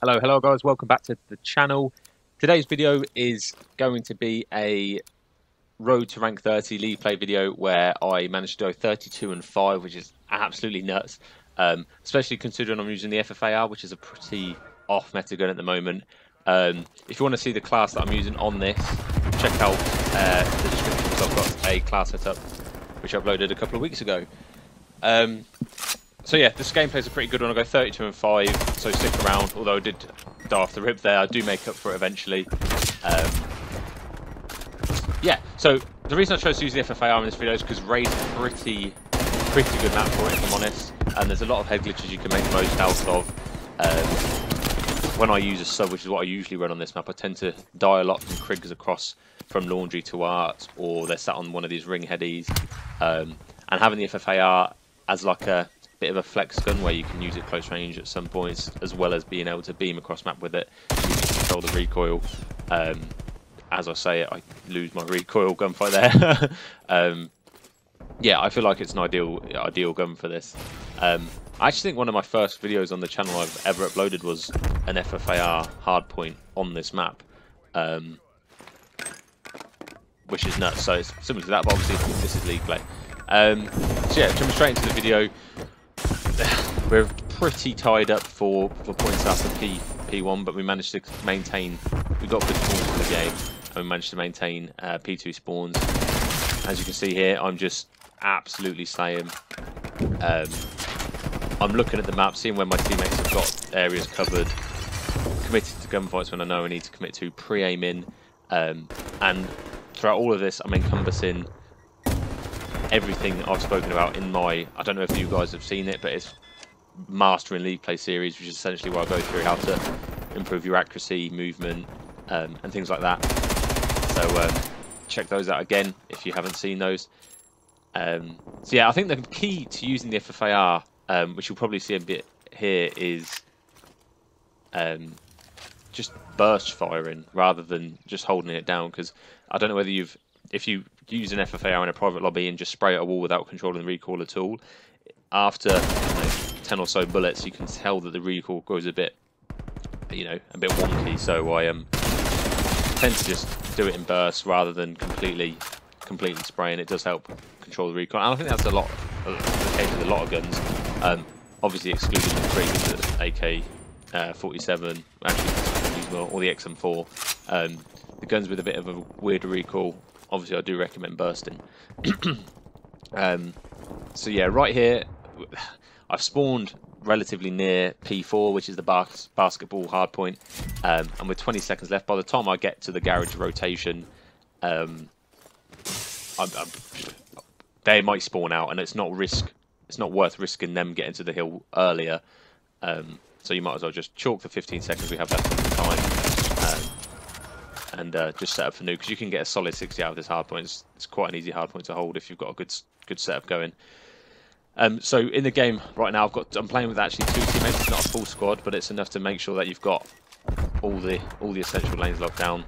Hello guys, welcome back to the channel. Today's video is going to be a road to rank 30 league play video where I managed to go 32 and 5, which is absolutely nuts, especially considering I'm using the FFAR, which is a pretty off meta gun at the moment. If you want to see the class that I'm using on this, check out the description because I've got a class set up which I uploaded a couple of weeks ago. So yeah, this gameplay is a pretty good one. I go 32 and 5, so stick around. Although I did die off the rib there, I do make up for it eventually. Yeah, so the reason I chose to use the FFAR in this video is because Raid's a pretty good map for it, if I'm honest. And there's a lot of head glitches you can make the most out of. When I use a sub, which is what I usually run on this map, I tend to die a lot from Kriggers across from Laundry to Art, or they're sat on one of these ring headies. And having the FFAR as like a bit of a flex gun where you can use it close range at some points, as well as being able to beam across map with it, so you can control the recoil. As I say it, I lose my recoil gunfight there. Yeah, I feel like it's an ideal gun for this. I actually think one of my first videos on the channel I've ever uploaded was an FFAR hardpoint on this map, which is nuts. So it's similar to that, but obviously this is league play. So yeah, jumping straight into the video. We're pretty tied up for points after P1, but we managed to maintain. We got good spawns in the game, and we managed to maintain P2 spawns. As you can see here, I'm just absolutely slaying. I'm looking at the map, seeing where my teammates have got areas covered, committed to gunfights when I know I need to commit to, pre-aiming, and throughout all of this, I'm encompassing everything I've spoken about in my, I don't know if you guys have seen it, but it's Mastering League Play series, which is essentially where I go through how to improve your accuracy, movement, and things like that. So check those out again if you haven't seen those. So yeah, I think the key to using the FFAR, which you'll probably see a bit here, is just burst firing rather than just holding it down. Because I don't know whether if you use an FFAR in a private lobby and just spray at a wall without controlling the recoil at all, after 10 or so bullets, you can tell that the recoil goes a bit wonky. So I tend to just do it in bursts rather than completely spraying. It does help control the recoil, and I think that's the case with a lot of guns. Obviously excluding the Krieg, the AK-47, actually, or the XM4. The guns with a bit of a weirder recoil, obviously I do recommend bursting. So yeah, right here, I've spawned relatively near P4, which is the basketball hardpoint, and with 20 seconds left, by the time I get to the garage rotation, they might spawn out, and it's not worth risking them getting to the hill earlier. So you might as well just chalk the 15 seconds we have left on the time, and just set up for new, because you can get a solid 60 out of this hardpoint. It's quite an easy hardpoint to hold if you've got a good setup going. So in the game right now, I'm playing with actually 2 teammates. It's not a full squad, but it's enough to make sure that you've got all the essential lanes locked down.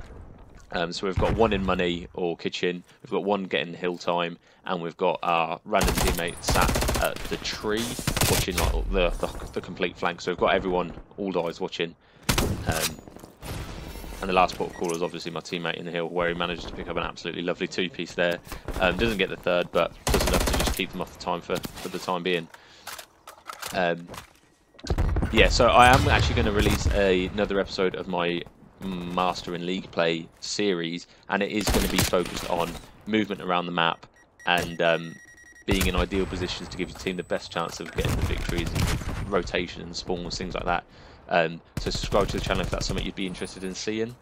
So we've got 1 in money or kitchen, we've got 1 getting hill time, and we've got our random teammate sat at the tree watching like the complete flank. So we've got everyone, all eyes watching. And the last port of call is obviously my teammate in the hill, where he managed to pick up an absolutely lovely 2-piece there. Doesn't get the 3rd, but does enough to just keep them off the time for the time being. Yeah, so I am actually going to release another episode of my Mastering League Play series, and it is going to be focused on movement around the map and being in ideal positions to give your team the best chance of getting the victories and rotation and spawns, things like that. So subscribe to the channel if that's something you'd be interested in seeing.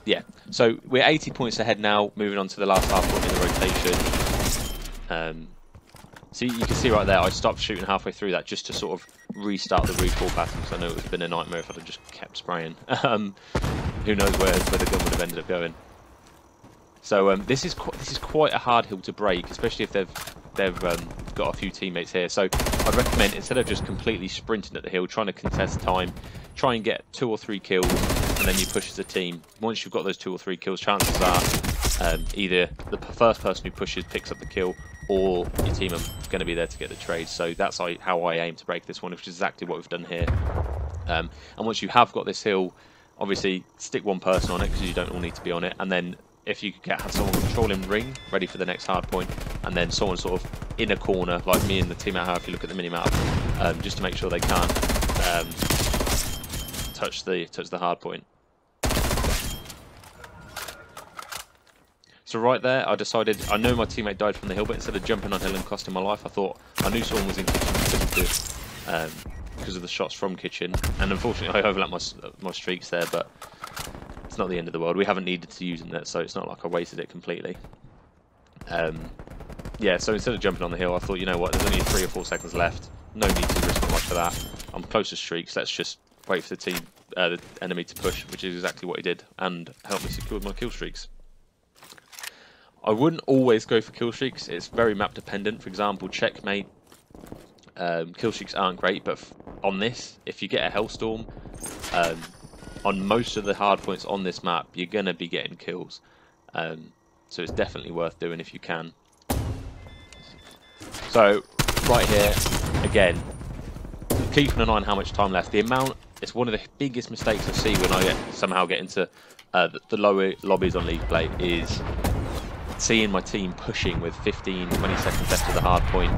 Yeah, so we're 80 points ahead now, moving on to the last half point in the rotation. So you can see right there, I stopped shooting halfway through that just to sort of restart the recoil pattern, because I know it would have been a nightmare if I'd have just kept spraying. Who knows where the gun would have ended up going. So this is quite a hard hill to break, especially if they've got a few teammates here. So I'd recommend, instead of just completely sprinting at the hill, trying to contest time, try and get 2 or 3 kills, and then you push as a team. Once you've got those 2 or 3 kills, chances are either the first person who pushes picks up the kill, or your team are going to be there to get the trade. So that's how I aim to break this one, which is exactly what we've done here. And once you have got this hill, obviously stick one person on it because you don't all need to be on it, and then if you could have someone controlling ring, ready for the next hard point, and then someone sort of in a corner, like me and the team out here, if you look at the mini-map, just to make sure they can't touch the hard point. So right there, I decided, I know my teammate died from the hill, but instead of jumping on hill and costing my life, I knew someone was in kitchen because of the shots from kitchen, and unfortunately I overlapped my streaks there, but it's not the end of the world. We haven't needed to use it, so it's not like I wasted it completely. Yeah, so instead of jumping on the hill, I thought, you know what, there's only 3 or 4 seconds left. No need to risk my life for that. I'm close to streaks. Let's just wait for the enemy to push, which is exactly what he did, and help me secure my kill streaks. I wouldn't always go for kill streaks. It's very map dependent. For example, checkmate. Kill streaks aren't great, but on this, if you get a hellstorm, on most of the hard points on this map, you're gonna be getting kills. So it's definitely worth doing if you can. So right here, again, keeping an eye on how much time left. The amount, it's one of the biggest mistakes I see when I somehow get into the lower lobbies on League Play, is seeing my team pushing with 15-20 seconds left to the hard point,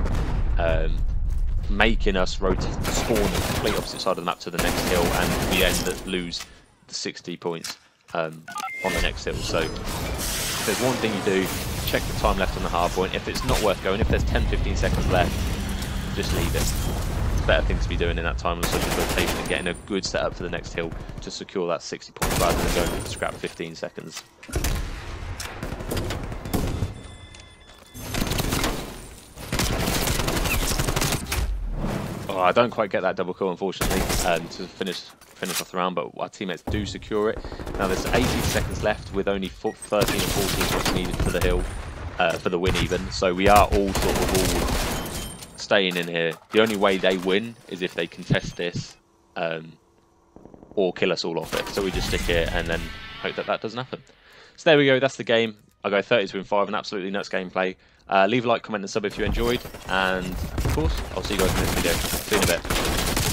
making us spawn the complete opposite side of the map to the next hill, and we lose the 60 points on the next hill. So if there's one thing you do, check the time left on the hard point. If it's not worth going, if there's 10-15 seconds left, just leave it. It's better things to be doing in that time on such a rotation and getting a good setup for the next hill to secure that 60 points rather than going with the scrap 15 seconds. Oh, I don't quite get that double kill, unfortunately, to finish off the round, but our teammates do secure it. Now there's 18 seconds left with only 13 or 14 shots needed for the hill, for the win even. So we are all sort of all staying in here. The only way they win is if they contest this, or kill us all off it. So we just stick here and then hope that doesn't happen. So there we go, that's the game. I go 30-5, an absolutely nuts gameplay. Leave a like, comment and sub if you enjoyed, and of course I'll see you guys in the next video. See you in a bit.